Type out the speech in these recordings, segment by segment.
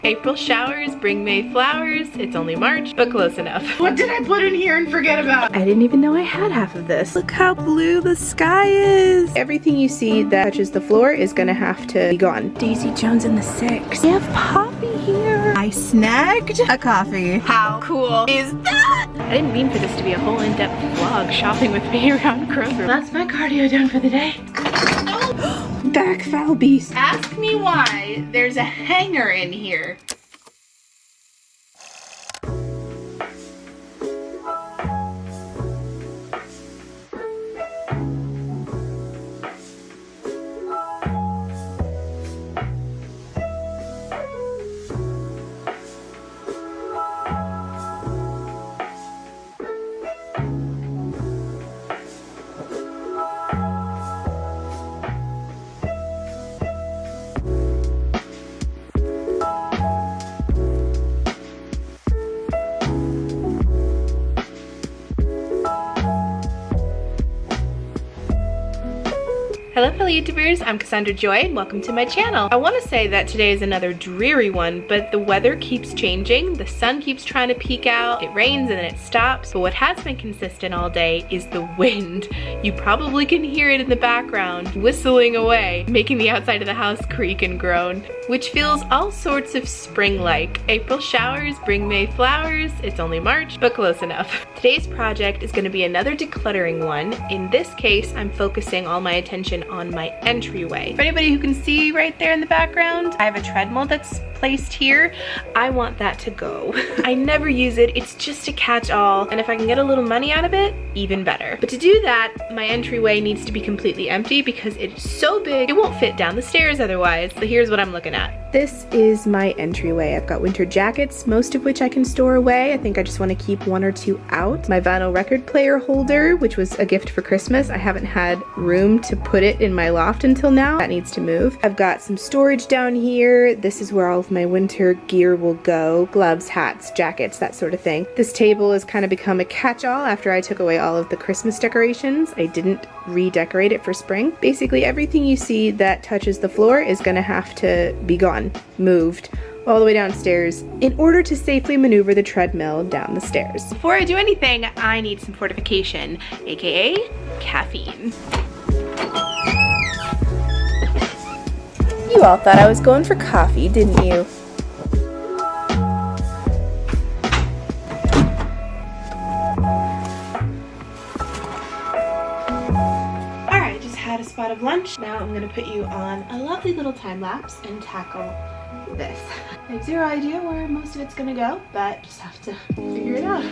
April showers bring May flowers. It's only March, but close enough. What did I put in here and forget about? I didn't even know I had half of this. Look how blue the sky is. Everything you see that touches the floor is gonna have to be gone. Daisy Jones and the Six. We have Poppy here. I snagged a coffee. How cool is that? I didn't mean for this to be a whole in-depth vlog shopping with me around Kroger. That's my cardio done for the day. Back foul beast. Ask me why there's a hanger in here. Hello fellow YouTubers, I'm Cassandra Joy and welcome to my channel. I want to say that today is another dreary one, but the weather keeps changing, the sun keeps trying to peek out, it rains and then it stops, but what has been consistent all day is the wind. You probably can hear it in the background, whistling away, making the outside of the house creak and groan, which feels all sorts of spring-like. April showers bring May flowers, it's only March, but close enough. Today's project is going to be another decluttering one. In this case, I'm focusing all my attention on my entryway. For anybody who can see right there in the background, I have a treadmill that's placed here. I want that to go. I never use it, it's just a catch-all, and if I can get a little money out of it, even better. But to do that, my entryway needs to be completely empty because it's so big, it won't fit down the stairs otherwise. So here's what I'm looking at. This is my entryway. I've got winter jackets, most of which I can store away. I think I just want to keep one or two out. My vinyl record player holder, which was a gift for Christmas. I haven't had room to put it in my loft until now. That needs to move. I've got some storage down here. This is where all of my winter gear will go. Gloves, hats, jackets, that sort of thing. This table has kind of become a catch-all after I took away all of the Christmas decorations. I didn't redecorate it for spring. Basically everything you see that touches the floor is gonna have to be gone, moved all the way downstairs in order to safely maneuver the treadmill down the stairs. Before I do anything, I need some fortification, aka caffeine. You all thought I was going for coffee, didn't you? Alright, just had a spot of lunch. Now I'm gonna put you on a lovely little time lapse and tackle this. I have zero idea where most of it's gonna go, but just have to figure it out.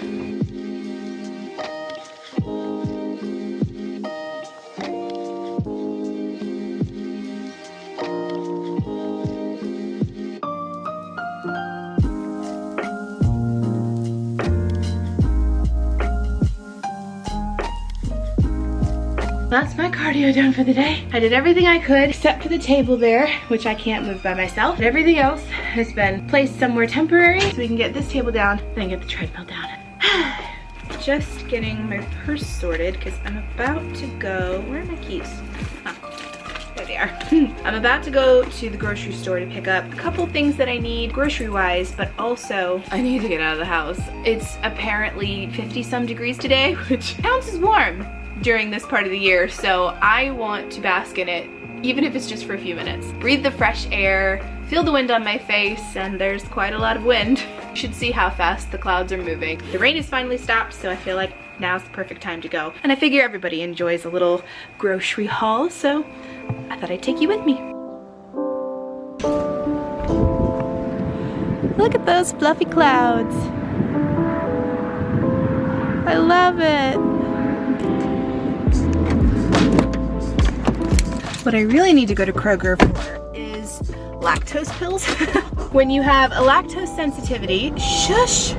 That's my cardio done for the day. I did everything I could except for the table there, which I can't move by myself. But everything else has been placed somewhere temporary so we can get this table down and then get the treadmill down. Just getting my purse sorted because I'm about to go, where are my keys? Oh, there they are. I'm about to go to the grocery store to pick up a couple things that I need grocery-wise, but also I need to get out of the house. It's apparently 50 some degrees today, which counts as warm during this part of the year, so I want to bask in it, even if it's just for a few minutes. Breathe the fresh air, feel the wind on my face, and there's quite a lot of wind. You should see how fast the clouds are moving. The rain has finally stopped, so I feel like now's the perfect time to go. And I figure everybody enjoys a little grocery haul, so I thought I'd take you with me. Look at those fluffy clouds. I love it. What I really need to go to Kroger for is lactose pills. When you have a lactose sensitivity,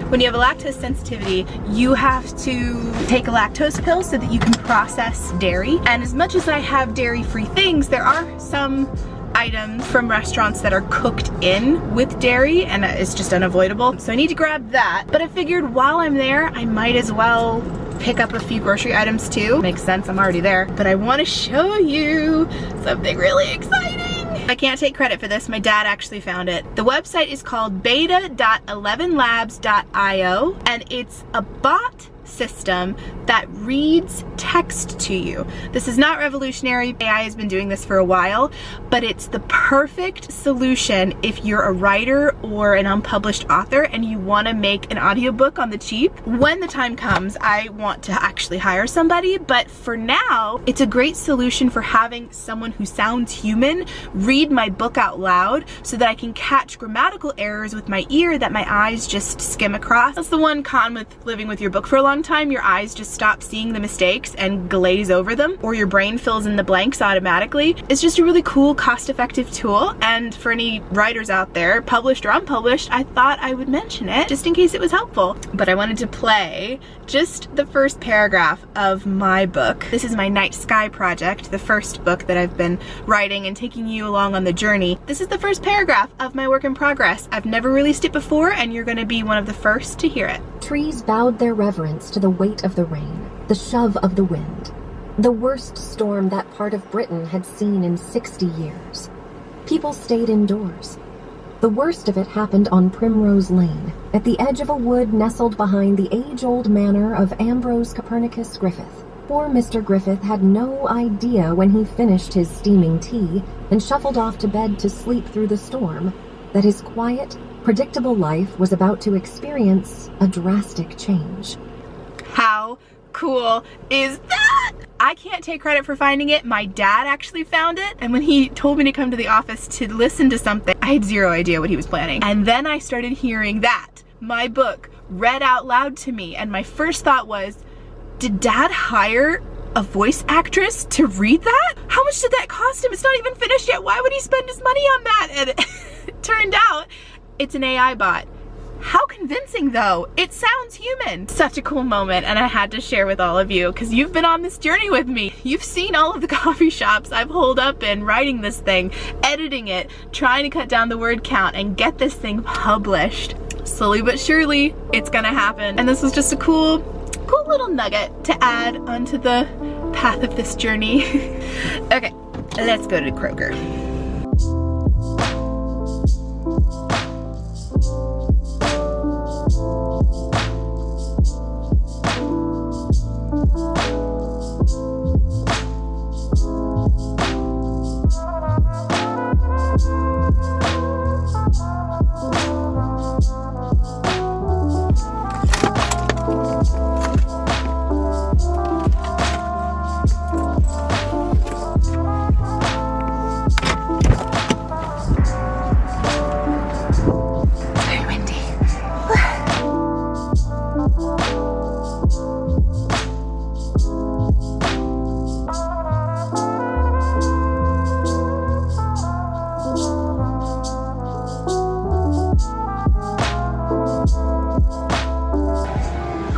when you have a lactose sensitivity, you have to take a lactose pill so that you can process dairy. And as much as I have dairy-free things, there are some items from restaurants that are cooked in with dairy, and it's just unavoidable. So I need to grab that. But I figured while I'm there, I might as well pick up a few grocery items too. Makes sense, I'm already there. But I want to show you something really exciting. I can't take credit for this. My dad actually found it. The website is called beta.11labs.io, and it's a bot system that reads text to you. This is not revolutionary. AI has been doing this for a while, but it's the perfect solution if you're a writer or an unpublished author and you want to make an audiobook on the cheap. When the time comes, I want to actually hire somebody, but for now, it's a great solution for having someone who sounds human read my book out loud so that I can catch grammatical errors with my ear that my eyes just skim across. That's the one con with living with your book for a long time. Your eyes just stop seeing the mistakes and glaze over them, or your brain fills in the blanks automatically. It's just a really cool, cost-effective tool, and for any writers out there, published or unpublished, I thought I would mention it just in case it was helpful. But I wanted to play just the first paragraph of my book. This is my Night Sky project, the first book that I've been writing and taking you along on the journey. This is the first paragraph of my work in progress. I've never released it before, and you're gonna be one of the first to hear it. Trees bowed their reverence to the weight of the rain, the shove of the wind. The worst storm that part of Britain had seen in 60 years. People stayed indoors. The worst of it happened on Primrose Lane, at the edge of a wood nestled behind the age-old manor of Ambrose Copernicus Griffith. Poor Mr. Griffith had no idea when he finished his steaming tea and shuffled off to bed to sleep through the storm that his quiet, predictable life was about to experience a drastic change. How cool is that? I can't take credit for finding it. My dad actually found it, and when he told me to come to the office to listen to something, I had zero idea what he was planning. And then I started hearing that, my book, read out loud to me, and my first thought was, did Dad hire a voice actress to read that? How much did that cost him? It's not even finished yet. Why would he spend his money on that? And it turned out it's an AI bot. How convincing though. It sounds human. Such a cool moment, and I had to share with all of you because you've been on this journey with me. You've seen all of the coffee shops I've holed up in writing this thing, editing it, trying to cut down the word count and get this thing published. Slowly but surely, it's gonna happen. And this was just a cool little nugget to add onto the path of this journey. Okay, let's go to Kroger.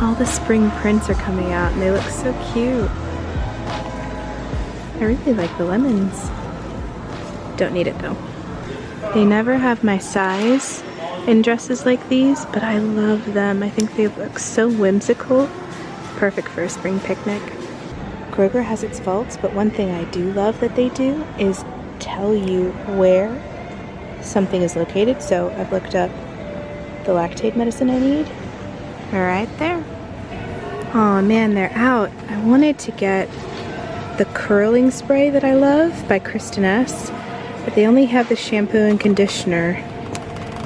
All the spring prints are coming out and they look so cute. I really like the lemons. Don't need it though. They never have my size in dresses like these, but I love them. I think they look so whimsical. Perfect for a spring picnic. Kroger has its faults, but one thing I do love that they do is tell you where something is located. So I've looked up the lactate medicine I need. Right there. Oh man, they're out. I wanted to get the curling spray that I love by Kristen S, but they only have the shampoo and conditioner,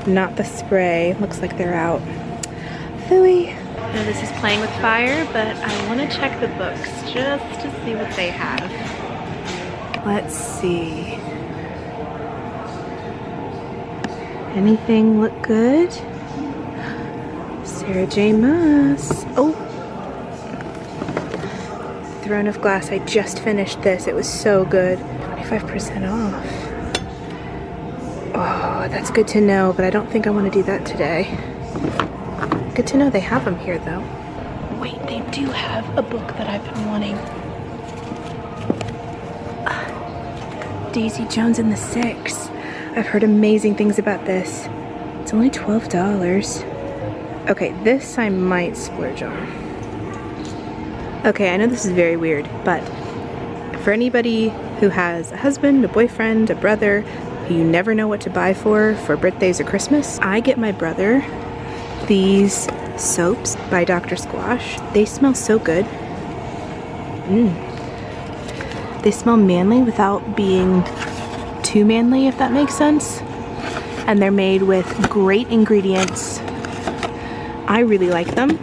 not the spray. Looks like they're out. Phooey. Now this is playing with fire, but I want to check the books just to see what they have. Let's see. Anything look good? Sarah J. Maas. Oh! Throne of Glass. I just finished this. It was so good. 25% off. Oh, that's good to know, but I don't think I want to do that today. Good to know they have them here, though. Wait, they do have a book that I've been wanting. Daisy Jones and the Six. I've heard amazing things about this. It's only $12. Okay, this I might splurge on. Okay, I know this is very weird, but for anybody who has a husband, a boyfriend, a brother who you never know what to buy for birthdays or Christmas. I get my brother these soaps by Dr. Squash. They smell so good. They smell manly without being too manly, if that makes sense. And they're made with great ingredients. I really like them.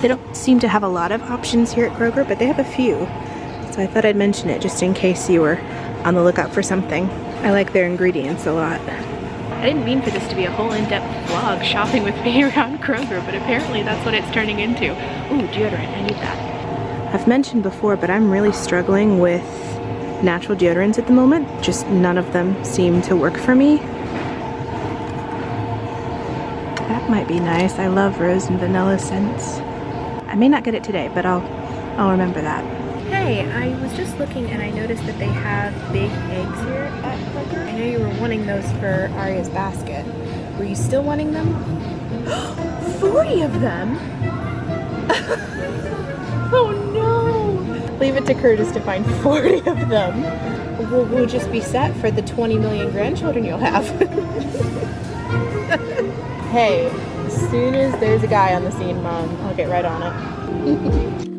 They don't seem to have a lot of options here at Kroger, but they have a few. So I thought I'd mention it just in case you were on the lookout for something. I like their ingredients a lot. I didn't mean for this to be a whole in-depth vlog shopping with me around Kroger, but apparently that's what it's turning into. Ooh, deodorant, I need that. I've mentioned before, but I'm really struggling with natural deodorants at the moment. Just none of them seem to work for me. That might be nice. I love rose and vanilla scents. I may not get it today, but I'll remember that. Hey, I was just looking and I noticed that they have big eggs here at Kroger. I know you were wanting those for Aria's basket. Were you still wanting them? 40 of them? Oh no! Leave it to Curtis to find 40 of them. We'll just be set for the 20 million grandchildren you'll have. Hey, as soon as there's a guy on the scene, Mom, I'll get right on it.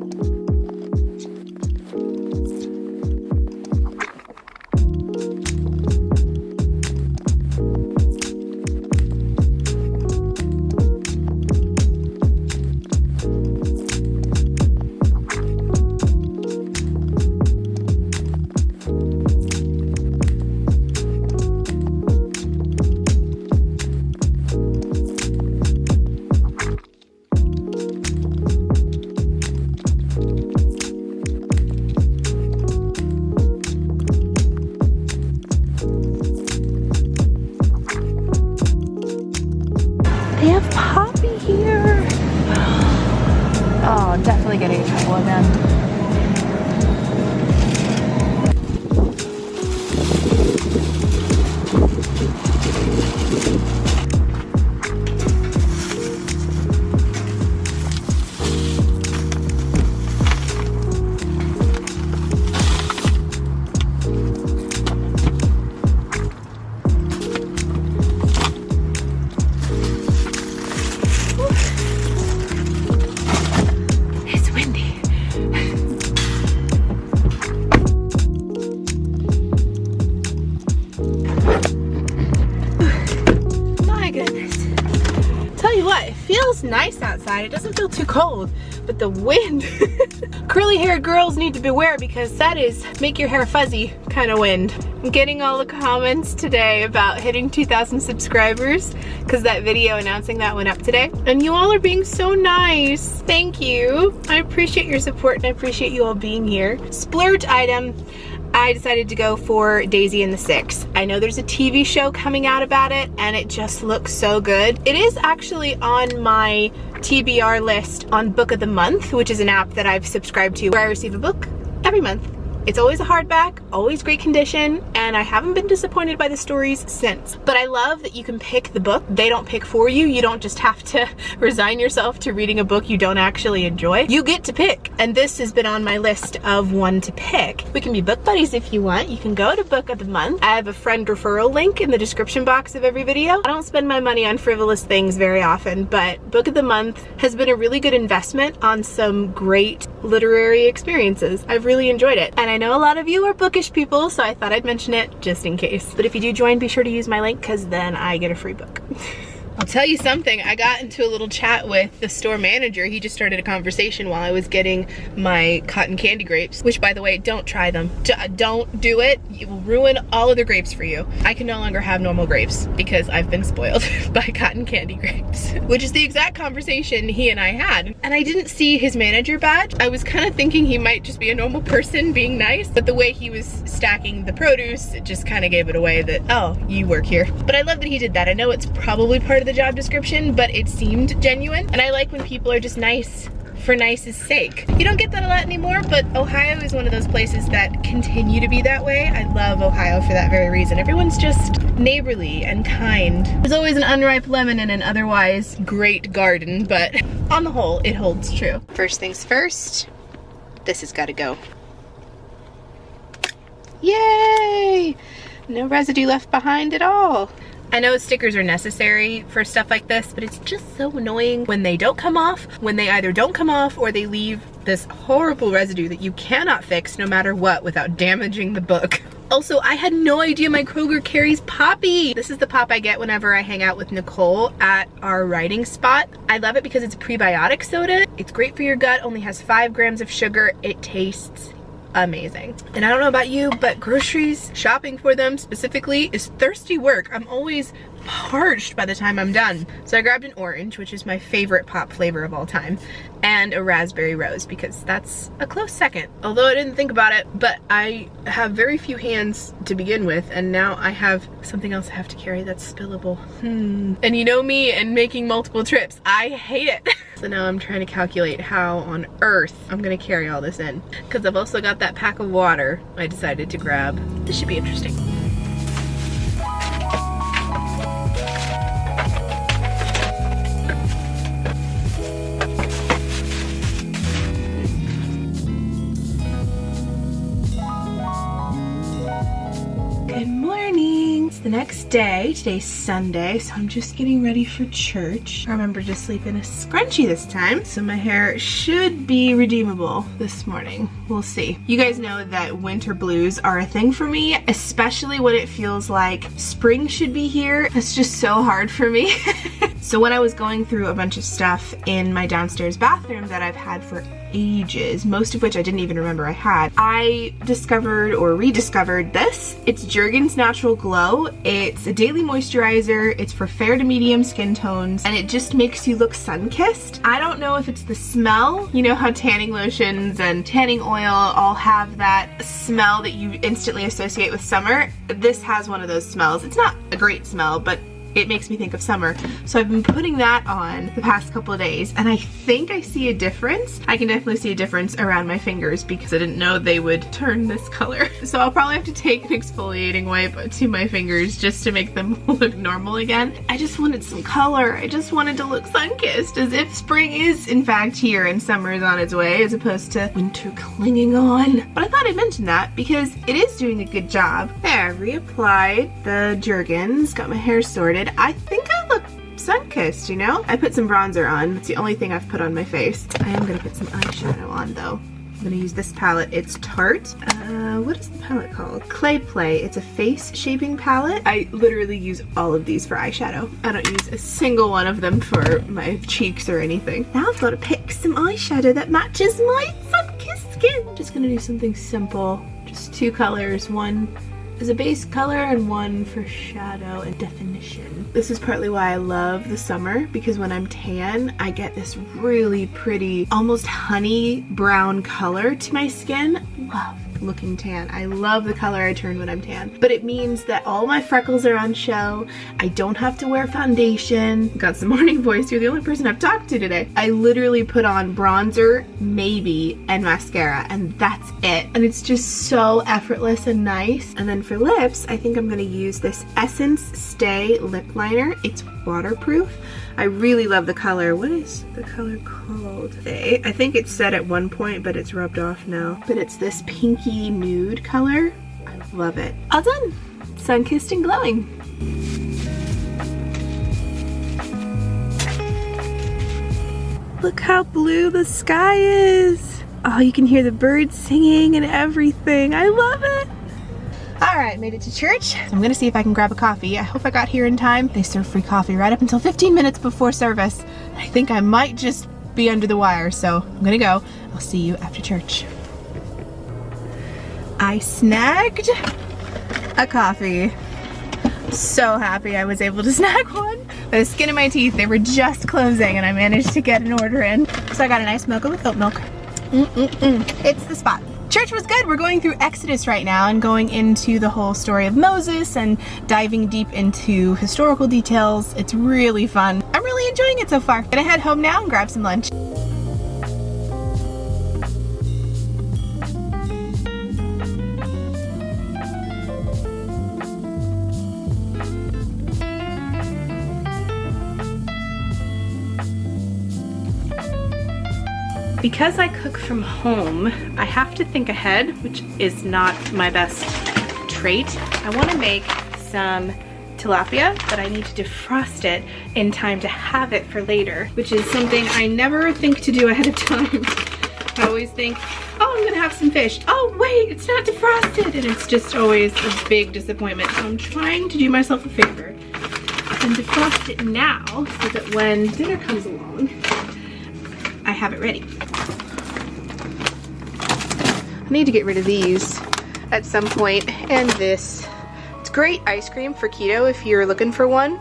They have Poppy here. Oh, definitely getting in trouble again. Nice outside. It doesn't feel too cold, but the wind. Curly haired girls need to beware because that is make your hair fuzzy kind of wind. I'm getting all the comments today about hitting 2,000 subscribers because that video announcing that went up today, and you all are being so nice. Thank you. I appreciate your support and I appreciate you all being here. Splurge item. I decided to go for Daisy and the Six. I know there's a TV show coming out about it and it just looks so good. It is actually on my TBR list on Book of the Month, which is an app that I've subscribed to where I receive a book every month. It's always a hardback, always great condition, and I haven't been disappointed by the stories since. But I love that you can pick the book. They don't pick for you. You don't just have to resign yourself to reading a book you don't actually enjoy. You get to pick, and this has been on my list of one to pick. We can be book buddies if you want. You can go to Book of the Month. I have a friend referral link in the description box of every video. I don't spend my money on frivolous things very often, but Book of the Month has been a really good investment on some great literary experiences. I've really enjoyed it. And I know a lot of you are bookish people, so I thought I'd mention it just in case. But if you do join, be sure to use my link because then I get a free book. I'll tell you something, I got into a little chat with the store manager. He just started a conversation while I was getting my cotton candy grapes, which by the way, don't try them. Don't do it. It will ruin all of the grapes for you. I can no longer have normal grapes because I've been spoiled by cotton candy grapes, which is the exact conversation he and I had. And I didn't see his manager badge. I was kind of thinking he might just be a normal person being nice, but the way he was stacking the produce, it just kind of gave it away that, oh, you work here. But I love that he did that. I know it's probably part of the job description, but it seemed genuine. And I like when people are just nice for nice's sake. You don't get that a lot anymore, but Ohio is one of those places that continue to be that way. I love Ohio for that very reason. Everyone's just neighborly and kind. There's always an unripe lemon in an otherwise great garden, but on the whole, it holds true. First things first, this has got to go. Yay! No residue left behind at all. I know stickers are necessary for stuff like this, but it's just so annoying when they don't come off, when they either don't come off or they leave this horrible residue that you cannot fix no matter what without damaging the book. Also, I had no idea my Kroger carries Poppy. This is the pop I get whenever I hang out with Nicole at our writing spot. I love it because it's a prebiotic soda. It's great for your gut, only has 5 grams of sugar. It tastes amazing. And I don't know about you, but groceries, shopping for them specifically, is thirsty work. I'm always parched by the time I'm done. So I grabbed an orange, which is my favorite pop flavor of all time, and a raspberry rose because that's a close second. Although I didn't think about it, but I have very few hands to begin with, and now I have something else I have to carry that's spillable. And you know me and making multiple trips, I hate it. So now I'm trying to calculate how on earth I'm gonna carry all this in, because I've also got that pack of water I decided to grab. This should be interesting. Good morning. It's the next day. Today's Sunday, so I'm just getting ready for church. I remember to sleep in a scrunchie this time, so my hair should be redeemable this morning. We'll see. You guys know that winter blues are a thing for me, especially when it feels like spring should be here. It's just so hard for me. So when I was going through a bunch of stuff in my downstairs bathroom that I've had for ages, most of which I didn't even remember I had, I discovered or rediscovered this. It's Jergens Natural Glow. It's a daily moisturizer. It's for fair to medium skin tones, and it just makes you look sun-kissed. I don't know if it's the smell. You know how tanning lotions and tanning oil all have that smell that you instantly associate with summer? This has one of those smells. It's not a great smell, but it makes me think of summer. So I've been putting that on the past couple of days, and I think I see a difference. I can definitely see a difference around my fingers because I didn't know they would turn this color. So I'll probably have to take an exfoliating wipe to my fingers just to make them look normal again. I just wanted some color. I just wanted to look sun-kissed, as if spring is in fact here and summer is on its way, as opposed to winter clinging on. But I thought I'd mention that because it is doing a good job. There, reapplied the Jergens, got my hair sorted. I think I look sun-kissed, you know? I put some bronzer on. It's the only thing I've put on my face. I am gonna put some eyeshadow on though. I'm gonna use this palette. It's Tarte. What is the palette called? Clay Play. It's a face shaping palette. I literally use all of these for eyeshadow. I don't use a single one of them for my cheeks or anything. Now I've got to pick some eyeshadow that matches my sun-kissed skin. I'm just gonna do something simple. Just 2 colors. One is a base color and one for shadow and definition. This is partly why I love the summer, because when I'm tan, I get this really pretty, almost honey brown color to my skin. Love looking tan. I love the color I turn when I'm tan. But it means that all my freckles are on show. I don't have to wear foundation. Got some morning voice. You're the only person I've talked to today. I literally put on bronzer, maybe, and mascara, and that's it. And it's just so effortless and nice. And then for lips, I think I'm gonna use this Essence Stay lip liner. It's waterproof. I really love the color. What is the color called? I think it's set at one point, but it's rubbed off now. But it's this pinky nude color. I love it. All done. Sun-kissed and glowing. Look how blue the sky is. Oh, you can hear the birds singing and everything. I love it. All right, made it to church. I'm gonna see if I can grab a coffee. I hope I got here in time. They serve free coffee right up until 15 minutes before service. I think I might just be under the wire, so I'm gonna go. I'll see you after church. I snagged a coffee. I'm so happy I was able to snag one. By the skin of my teeth, they were just closing and I managed to get an order in. So I got a nice mocha with oat milk. It's the spot. Church was good. We're going through Exodus right now and going into the whole story of Moses and diving deep into historical details. It's really fun. I'm really enjoying it so far. Gonna head home now and grab some lunch. Because I cook from home, I have to think ahead, which is not my best crate. I want to make some tilapia, but I need to defrost it in time to have it for later, which is something I never think to do ahead of time. I always think, oh, I'm gonna have some fish. Oh wait, it's not defrosted, and it's just always a big disappointment. So I'm trying to do myself a favor and defrost it now so that when dinner comes along, I have it ready. I need to get rid of these at some point, and this. It's great ice cream for keto if you're looking for one.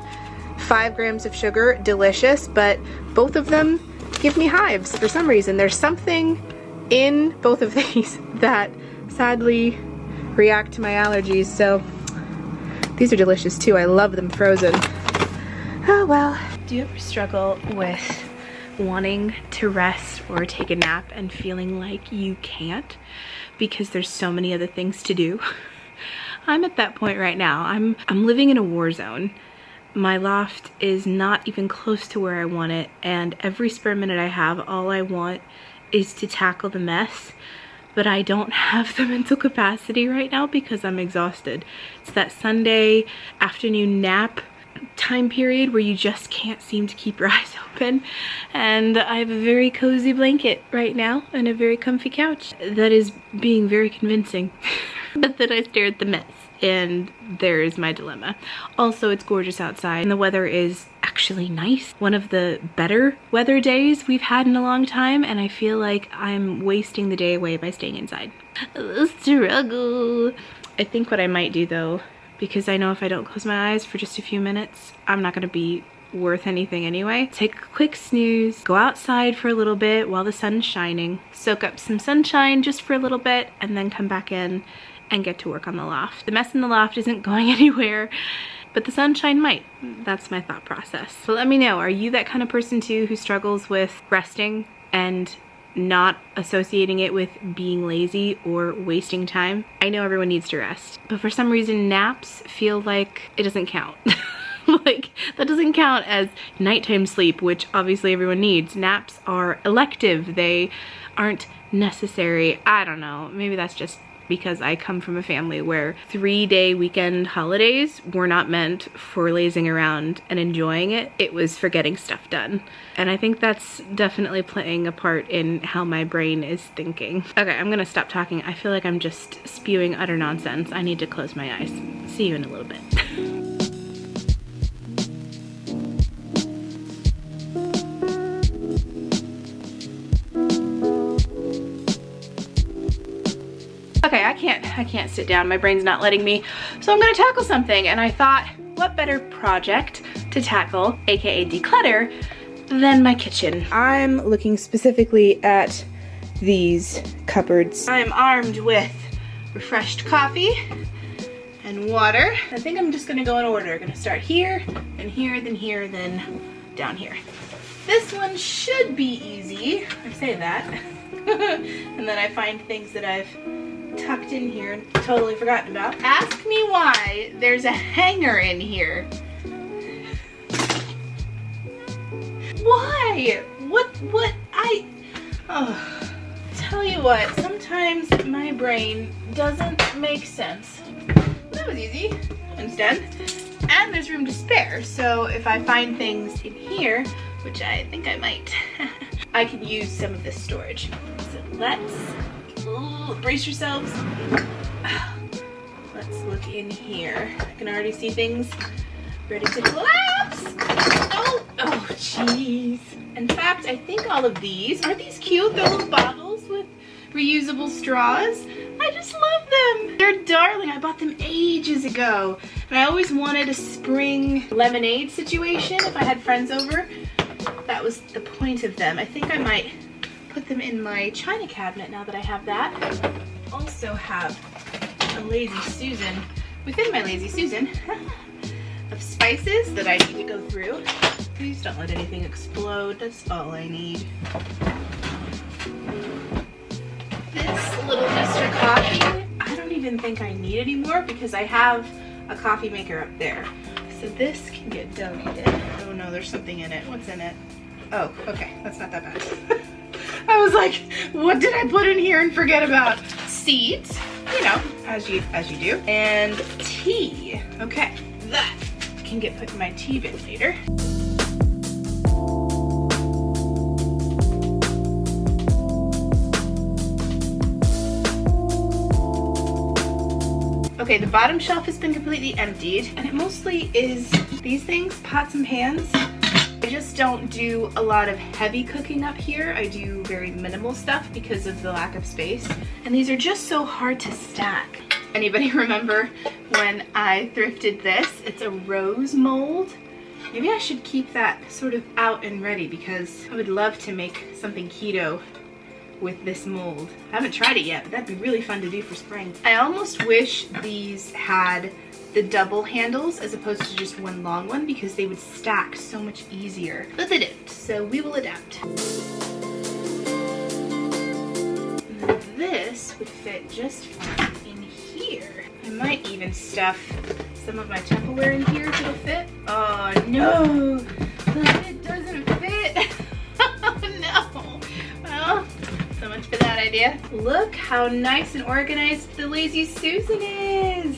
5 grams of sugar, delicious, but both of them give me hives for some reason. There's something in both of these that sadly react to my allergies, so these are delicious too. I love them frozen. Oh well. Do you ever struggle with wanting to rest or take a nap and feeling like you can't because there's so many other things to do? I'm at that point right now. I'm living in a war zone. My loft is not even close to where I want it, and every spare minute I have, all I want is to tackle the mess, but I don't have the mental capacity right now because I'm exhausted. It's that Sunday afternoon nap time period where you just can't seem to keep your eyes open, and I have a very cozy blanket right now and a very comfy couch that is being very convincing. But then I stare at the mess, and there is my dilemma. Also, it's gorgeous outside and the weather is actually nice. One of the better weather days we've had in a long time, and I feel like I'm wasting the day away by staying inside. Struggle. I think what I might do though, because I know if I don't close my eyes for just a few minutes, I'm not gonna be worth anything anyway. Take a quick snooze, go outside for a little bit while the sun's shining, soak up some sunshine just for a little bit, and then come back in and get to work on the loft. The mess in the loft isn't going anywhere, but the sunshine might. That's my thought process. So let me know, are you that kind of person too who struggles with resting and not associating it with being lazy or wasting time? I know everyone needs to rest, but for some reason naps feel like it doesn't count. Like, that doesn't count as nighttime sleep, which obviously everyone needs. Naps are elective. They aren't necessary. I don't know. Maybe that's just because I come from a family where 3-day weekend holidays were not meant for lazing around and enjoying it. It was for getting stuff done. And I think that's definitely playing a part in how my brain is thinking. Okay, I'm gonna stop talking. I feel like I'm just spewing utter nonsense. I need to close my eyes. See you in a little bit. Okay, I can't sit down. My brain's not letting me. So I'm gonna tackle something, and I thought, what better project to tackle, aka declutter, than my kitchen. I'm looking specifically at these cupboards. I'm armed with refreshed coffee and water. I think I'm just gonna go in order. I'm gonna start here, then here, then here, then down here. This one should be easy. I say that. And then I find things that I've tucked in here and totally forgotten about. Ask me why there's a hanger in here. Why? Tell you what, sometimes my brain doesn't make sense. That was easy. Instead. And there's room to spare, so if I find things in here, which I think I might, I can use some of this storage. So let's, brace yourselves. Let's look in here. I can already see things ready to collapse. Oh, jeez. In fact, I think all of these, aren't these cute? They're little bottles with reusable straws. I just love them. They're darling. I bought them ages ago. And I always wanted a spring lemonade situation if I had friends over. That was the point of them. I think I might put them in my china cabinet now that I have that. Also have a Lazy Susan within my Lazy Susan of spices that I need to go through. Please don't let anything explode. That's all I need. This little Mr. Coffee, I don't even think I need anymore because I have a coffee maker up there. So this can get donated. Oh no, there's something in it. What's in it? Oh, okay, that's not that bad. I was like, what did I put in here and forget about? Seeds, you know, as you do. And tea. Okay, that can get put in my tea bin later. Okay, the bottom shelf has been completely emptied, and it mostly is these things, pots and pans. I just don't do a lot of heavy cooking up here. I do very minimal stuff because of the lack of space. And these are just so hard to stack. Anybody remember when I thrifted this? It's a rose mold. Maybe I should keep that sort of out and ready because I would love to make something keto with this mold. I haven't tried it yet, but that'd be really fun to do for spring. I almost wish these had the double handles as opposed to just one long one because they would stack so much easier. But they didn't, so we will adapt. And this would fit just fine in here. I might even stuff some of my Tupperware in here if it'll fit. Oh no, the lid doesn't fit. Oh no. Well, so much for that idea. Look how nice and organized the Lazy Susan is.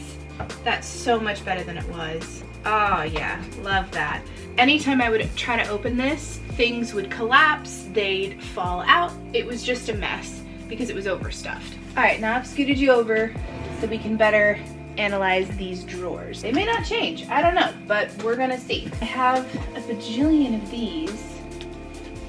That's so much better than it was. Oh yeah, love that. Anytime I would try to open this, things would collapse, they'd fall out. It was just a mess because it was overstuffed. All right, now I've scooted you over so we can better analyze these drawers. They may not change, I don't know, but we're gonna see. I have a bajillion of these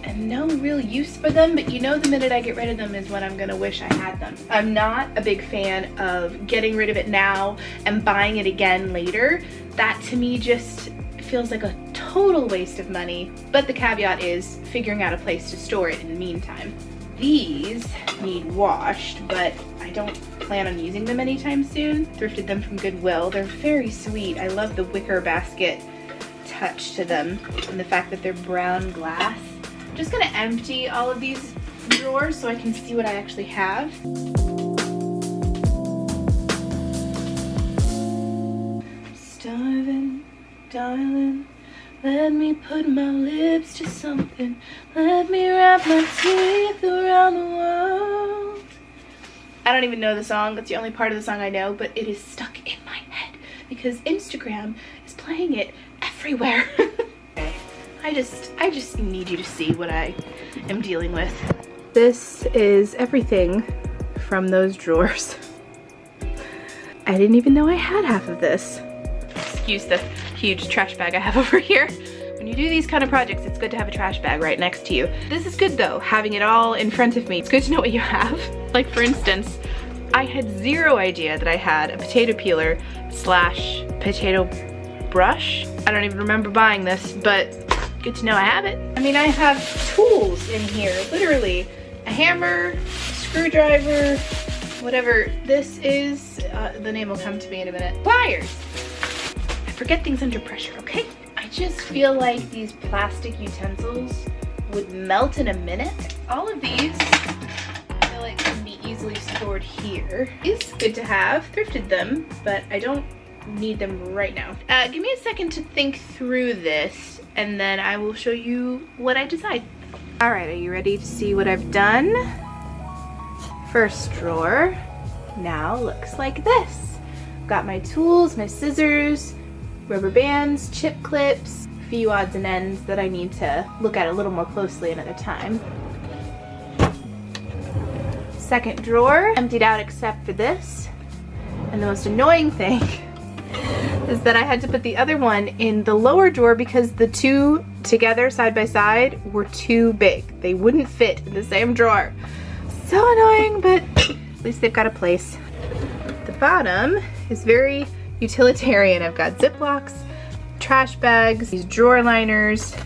and no real use for them, but you know the minute I get rid of them is when I'm gonna wish I had them. I'm not a big fan of getting rid of it now and buying it again later. That to me just feels like a total waste of money, but the caveat is figuring out a place to store it in the meantime. These need washed, but I don't plan on using them anytime soon. Thrifted them from Goodwill. They're very sweet. I love the wicker basket touch to them and the fact that they're brown glass. I'm just gonna empty all of these drawers so I can see what I actually have. Starving, darling, let me put my lips to something. Let me wrap my teeth around the world. I don't even know the song. That's the only part of the song I know, but it is stuck in my head because Instagram is playing it everywhere. I just need you to see what I am dealing with. This is everything from those drawers. I didn't even know I had half of this. Excuse the huge trash bag I have over here. When you do these kind of projects, it's good to have a trash bag right next to you. This is good though, having it all in front of me. It's good to know what you have. Like for instance, I had zero idea that I had a potato peeler slash potato brush. I don't even remember buying this, but good to know I have it. I mean, I have tools in here, literally. A hammer, screwdriver, whatever this is. The name will come to me in a minute. Pliers. I forget things under pressure, okay? I just feel like these plastic utensils would melt in a minute. All of these, I feel like can be easily stored here. It's good to have, thrifted them, but I don't need them right now. Give me a second to think through this and then I will show you what I decide. All right, are you ready to see what I've done? First drawer now looks like this. Got my tools, my scissors, rubber bands, chip clips, a few odds and ends that I need to look at a little more closely another time. Second drawer, emptied out except for this. And the most annoying thing is that I had to put the other one in the lower drawer because the two together side by side were too big. They wouldn't fit in the same drawer. So annoying, but at least they've got a place. The bottom is very utilitarian. I've got Ziplocs, trash bags, these drawer liners,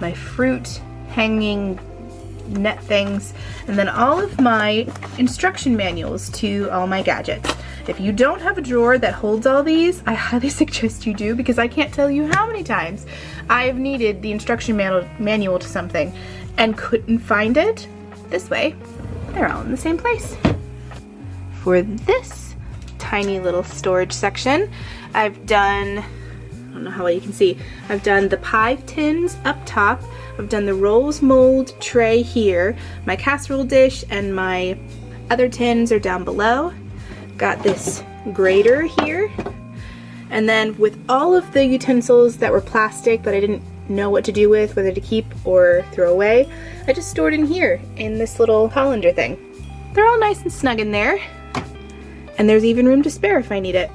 my fruit hanging net things, and then all of my instruction manuals to all my gadgets. If you don't have a drawer that holds all these, I highly suggest you do because I can't tell you how many times I have needed the instruction manual to something and couldn't find it. This way, they're all in the same place. For this tiny little storage section, I've done, I don't know how well you can see, I've done the pie tins up top, I've done the rolls mold tray here, my casserole dish and my other tins are down below. Got this grater here. And then with all of the utensils that were plastic that I didn't know what to do with, whether to keep or throw away, I just stored in here in this little colander thing. They're all nice and snug in there. And there's even room to spare if I need it.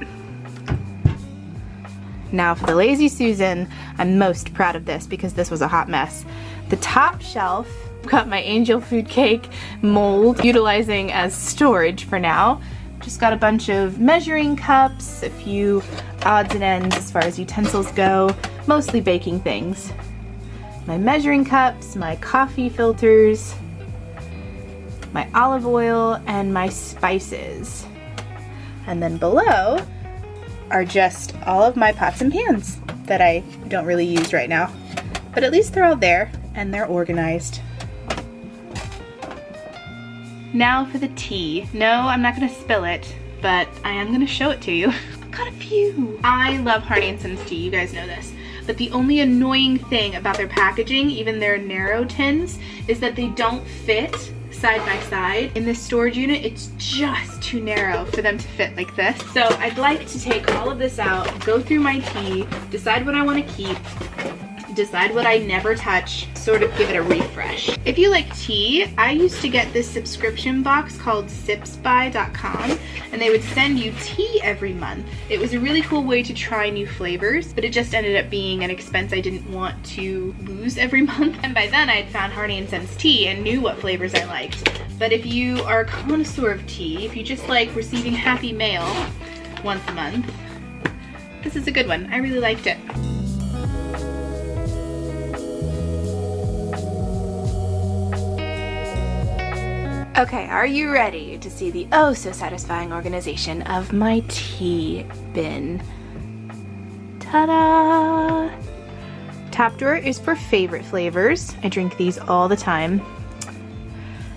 Now for the Lazy Susan, I'm most proud of this because this was a hot mess. The top shelf, got my angel food cake mold, utilizing as storage for now. Just got a bunch of measuring cups, a few odds and ends as far as utensils go, mostly baking things. My measuring cups, my coffee filters, my olive oil, and my spices. And then below are just all of my pots and pans that I don't really use right now. But at least they're all there and they're organized. Now for the tea. No, I'm not gonna spill it, but I am gonna show it to you. I've got a few. I love Harney & Sons tea, you guys know this. But the only annoying thing about their packaging, even their narrow tins, is that they don't fit side by side. In this storage unit, it's just too narrow for them to fit like this. So I'd like to take all of this out, go through my tea, decide what I want to keep, decide what I never touch, sort of give it a refresh. If you like tea, I used to get this subscription box called sipsby.com, and they would send you tea every month. It was a really cool way to try new flavors, but it just ended up being an expense I didn't want to lose every month. And by then I'd found Harney & Sons tea and knew what flavors I liked. But if you are a connoisseur of tea, if you just like receiving happy mail once a month, this is a good one. I really liked it. Okay, are you ready to see the oh so satisfying organization of my tea bin? Ta-da! Top drawer is for favorite flavors. I drink these all the time.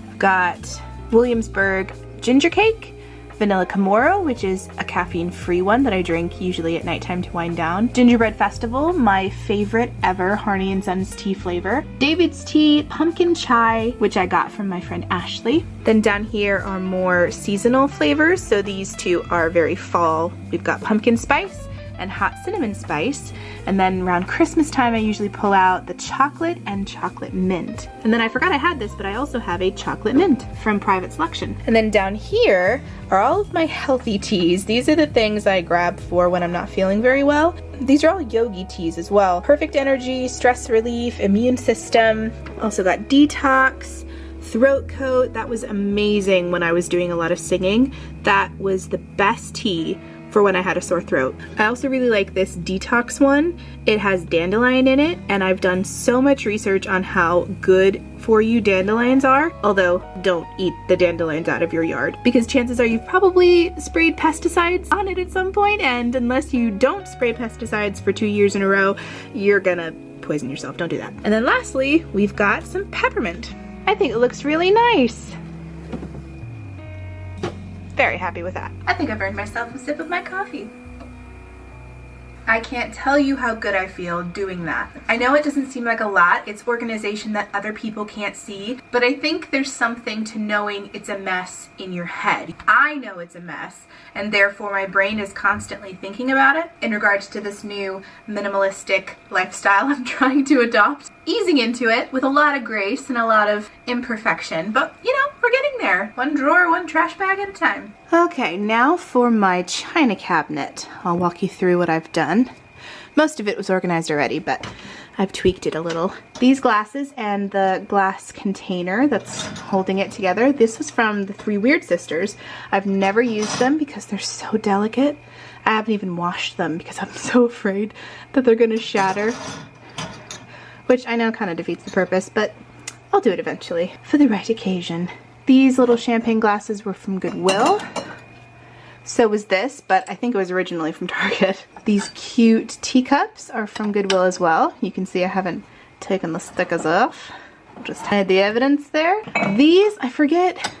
I've got Williamsburg ginger cake, vanilla Camoro, which is a caffeine-free one that I drink usually at nighttime to wind down. Gingerbread Festival, my favorite ever Harney & Sons tea flavor. David's Tea, pumpkin chai, which I got from my friend Ashley. Then down here are more seasonal flavors, so these two are very fall. We've got pumpkin spice and hot cinnamon spice. And then around Christmas time, I usually pull out the chocolate and chocolate mint. And then I forgot I had this, but I also have a chocolate mint from Private Selection. And then down here are all of my healthy teas. These are the things I grab for when I'm not feeling very well. These are all yogi teas as well. Perfect energy, stress relief, immune system. Also got detox, throat coat. That was amazing when I was doing a lot of singing. That was the best tea for when I had a sore throat. I also really like this detox one. It has dandelion in it, and I've done so much research on how good for you dandelions are, although don't eat the dandelions out of your yard because chances are you've probably sprayed pesticides on it at some point, and unless you don't spray pesticides for 2 years in a row, you're gonna poison yourself. Don't do that. And then lastly, we've got some peppermint. I think it looks really nice. Very happy with that. I think I've earned myself a sip of my coffee. I can't tell you how good I feel doing that. I know it doesn't seem like a lot. It's organization that other people can't see, but I think there's something to knowing it's a mess in your head. I know it's a mess, and therefore my brain is constantly thinking about it in regards to this new minimalistic lifestyle I'm trying to adopt. Easing into it with a lot of grace and a lot of imperfection, but you know, we're getting there. One drawer, one trash bag at a time. Okay, now for my china cabinet. I'll walk you through what I've done. Most of it was organized already, but I've tweaked it a little. These glasses and the glass container that's holding it together, this was from the Three Weird Sisters. I've never used them because they're so delicate. I haven't even washed them because I'm so afraid that they're gonna shatter, which I know kind of defeats the purpose, but I'll do it eventually for the right occasion. These little champagne glasses were from Goodwill. So was this, but I think it was originally from Target. These cute teacups are from Goodwill as well. You can see I haven't taken the stickers off. Just hide the evidence there. These, I forget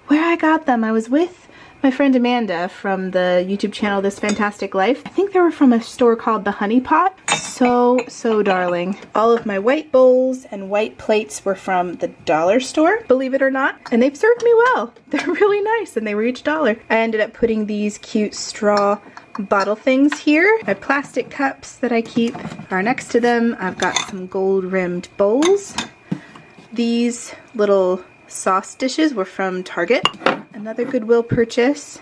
where I got them. I was with my friend Amanda from the YouTube channel This Fantastic Life. I think they were from a store called The Honey Pot. So darling. All of my white bowls and white plates were from the dollar store, believe it or not. And they've served me well. They're really nice and they were each $1. I ended up putting these cute straw bottle things here. My plastic cups that I keep are next to them. I've got some gold rimmed bowls. These little sauce dishes were from Target. Another Goodwill purchase.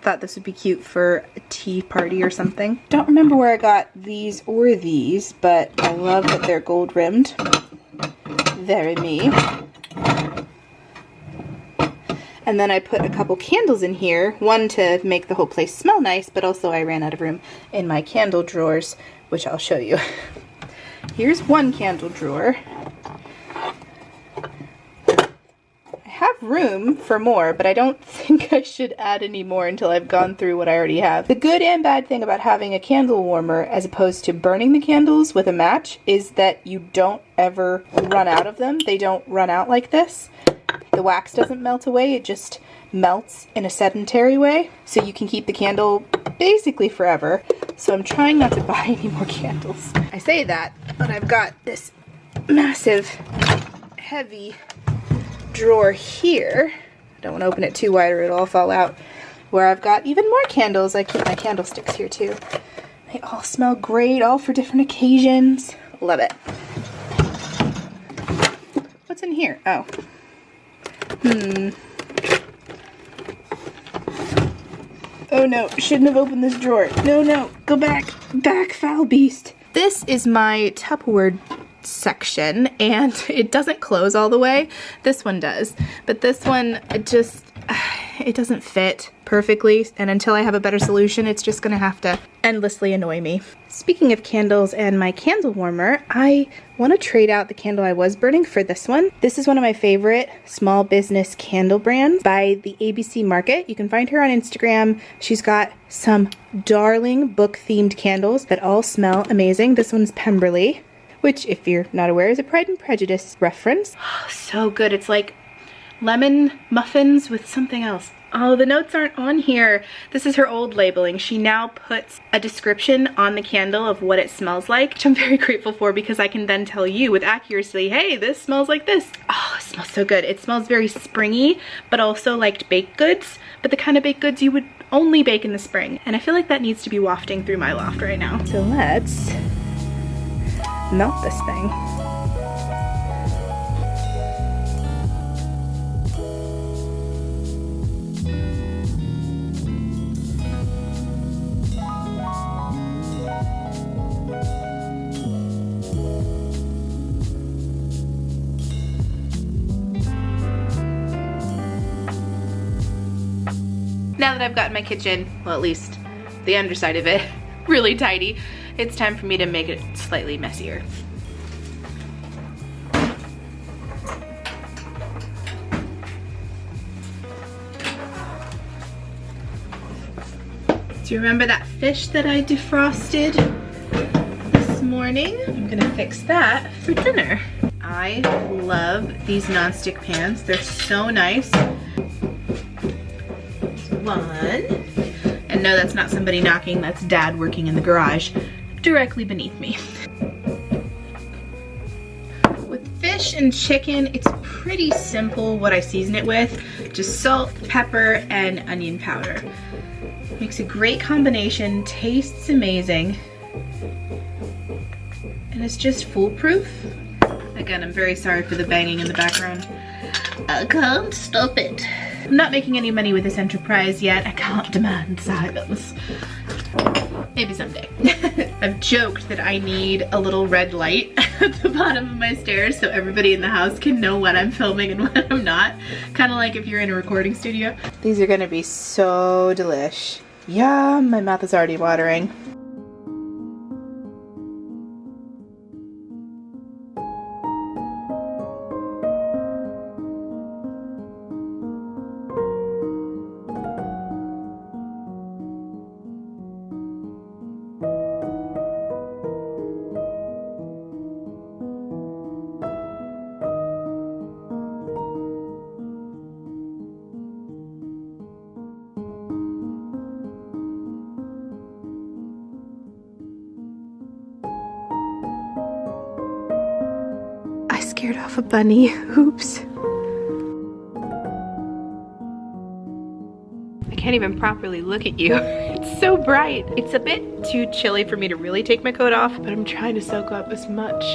Thought this would be cute for a tea party or something. Don't remember where I got these or these, but I love that they're gold rimmed. Very me. And then I put a couple candles in here, one to make the whole place smell nice, but also I ran out of room in my candle drawers, which I'll show you. Here's one candle drawer. I have room for more, but I don't think I should add any more until I've gone through what I already have. The good and bad thing about having a candle warmer as opposed to burning the candles with a match is that you don't ever run out of them. They don't run out like this. The wax doesn't melt away, it just melts in a sedentary way, so you can keep the candle basically forever. So I'm trying not to buy any more candles. I say that, but I've got this massive, heavy drawer here. I don't want to open it too wide or it'll all fall out. Where I've got even more candles. I keep my candlesticks here too. They all smell great, all for different occasions. Love it. What's in here? Oh. Oh no, shouldn't have opened this drawer. No, go back. Back, foul beast. This is my Tupperware section and it doesn't close all the way. This one does, but this one it doesn't fit perfectly, and until I have a better solution it's just gonna have to endlessly annoy me. Speaking of candles and my candle warmer, I want to trade out the candle I was burning for this one. This is one of my favorite small business candle brands by the ABC Market. You can find her on Instagram. She's got some darling book themed candles that all smell amazing. This one's Pemberley, which, if you're not aware, is a Pride and Prejudice reference. Oh, so good. It's like lemon muffins with something else. Oh, the notes aren't on here. This is her old labeling. She now puts a description on the candle of what it smells like, which I'm very grateful for because I can then tell you with accuracy, hey, this smells like this. Oh, it smells so good. It smells very springy, but also like baked goods, but the kind of baked goods you would only bake in the spring. And I feel like that needs to be wafting through my loft right now. So let's melt this thing. Now that I've gotten my kitchen, well, at least the underside of it, really tidy, it's time for me to make it slightly messier. Do you remember that fish that I defrosted this morning? I'm gonna fix that for dinner. I love these nonstick pans. They're so nice. One. And no, that's not somebody knocking, that's Dad working in the garage directly beneath me. With fish and chicken, it's pretty simple what I season it with. Just salt, pepper, and onion powder. Makes a great combination, tastes amazing, and it's just foolproof. Again, I'm very sorry for the banging in the background. I can't stop it. I'm not making any money with this enterprise yet. I can't demand silence. Maybe someday. I've joked that I need a little red light at the bottom of my stairs so everybody in the house can know when I'm filming and when I'm not. Kind of like if you're in a recording studio. These are gonna be so delish. Yum, my mouth is already watering. scared off a bunny. Oops. I can't even properly look at you. It's so bright. It's a bit too chilly for me to really take my coat off, but I'm trying to soak up as much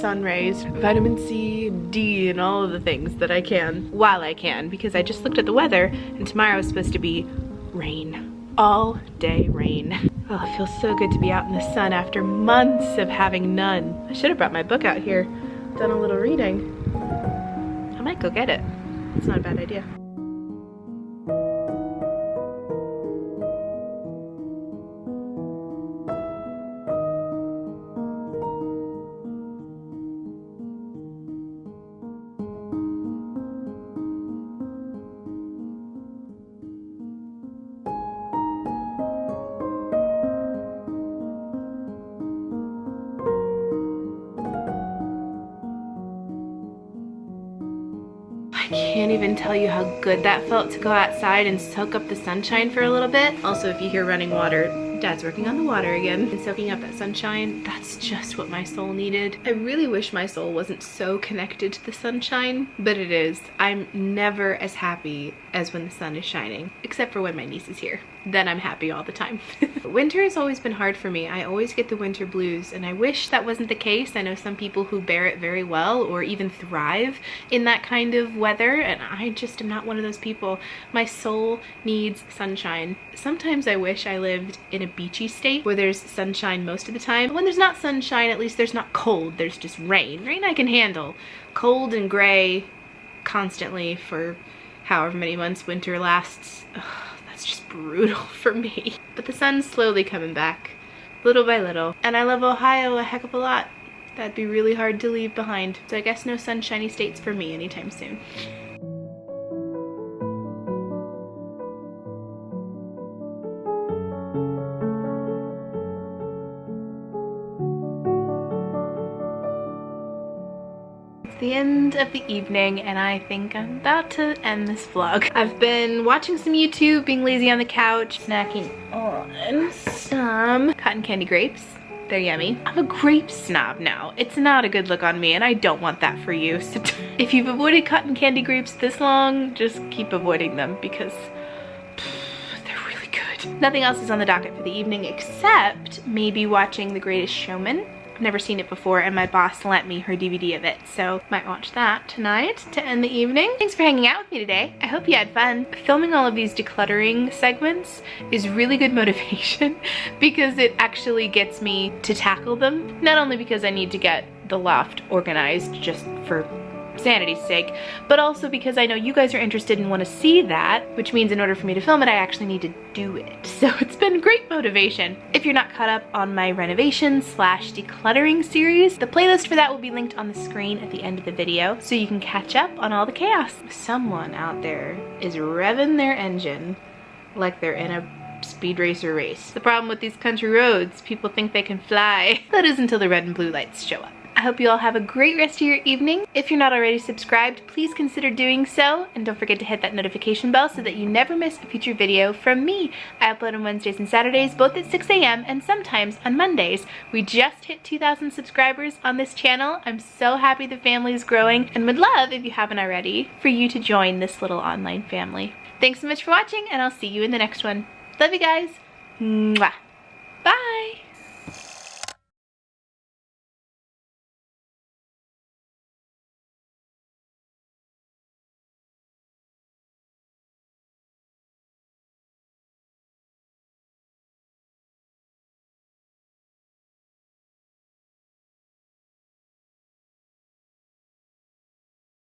sun rays, vitamin C, D, and all of the things that I can while I can, because I just looked at the weather and tomorrow is supposed to be rain. All day rain. Oh, it feels so good to be out in the sun after months of having none. I should have brought my book out here, done a little reading. I might go get it. It's not a bad idea. I can't even tell you how good that felt to go outside and soak up the sunshine for a little bit. Also, if you hear running water, Dad's working on the water again and soaking up that sunshine. That's just what my soul needed. I really wish my soul wasn't so connected to the sunshine, but it is. I'm never as happy as when the sun is shining, except for when my niece is here. Then I'm happy all the time. Winter has always been hard for me. I always get the winter blues, and I wish that wasn't the case. I know some people who bear it very well or even thrive in that kind of weather, and I just am not one of those people. My soul needs sunshine. Sometimes I wish I lived in a beachy state where there's sunshine most of the time. But when there's not sunshine, at least there's not cold. There's just rain. Rain I can handle. Cold and gray constantly for however many months winter lasts. Ugh. It's just brutal for me. But the sun's slowly coming back, little by little. And I love Ohio a heck of a lot. That'd be really hard to leave behind. So I guess no sunshiny states for me anytime soon. The end of the evening, and I think I'm about to end this vlog. I've been watching some YouTube, being lazy on the couch, snacking on some cotton candy grapes. They're yummy. I'm a grape snob now. It's not a good look on me, and I don't want that for you. So if you've avoided cotton candy grapes this long, just keep avoiding them because they're really good. Nothing else is on the docket for the evening except maybe watching The Greatest Showman. I've never seen it before, and my boss lent me her DVD of it, so might watch that tonight to end the evening. Thanks for hanging out with me today. I hope you had fun. Filming all of these decluttering segments is really good motivation because it actually gets me to tackle them. Not only because I need to get the loft organized just for sanity's sake, but also because I know you guys are interested and want to see that, which means in order for me to film it, I actually need to do it. So it's been great motivation. If you're not caught up on my renovation / decluttering series, the playlist for that will be linked on the screen at the end of the video, so you can catch up on all the chaos. Someone out there is revving their engine like they're in a speed racer race. The problem with these country roads, people think they can fly. That is until the red and blue lights show up. I hope you all have a great rest of your evening. If you're not already subscribed, please consider doing so. And don't forget to hit that notification bell so that you never miss a future video from me. I upload on Wednesdays and Saturdays, both at 6 a.m. and sometimes on Mondays. We just hit 2,000 subscribers on this channel. I'm so happy the family is growing and would love, if you haven't already, for you to join this little online family. Thanks so much for watching, and I'll see you in the next one. Love you guys. Mwah.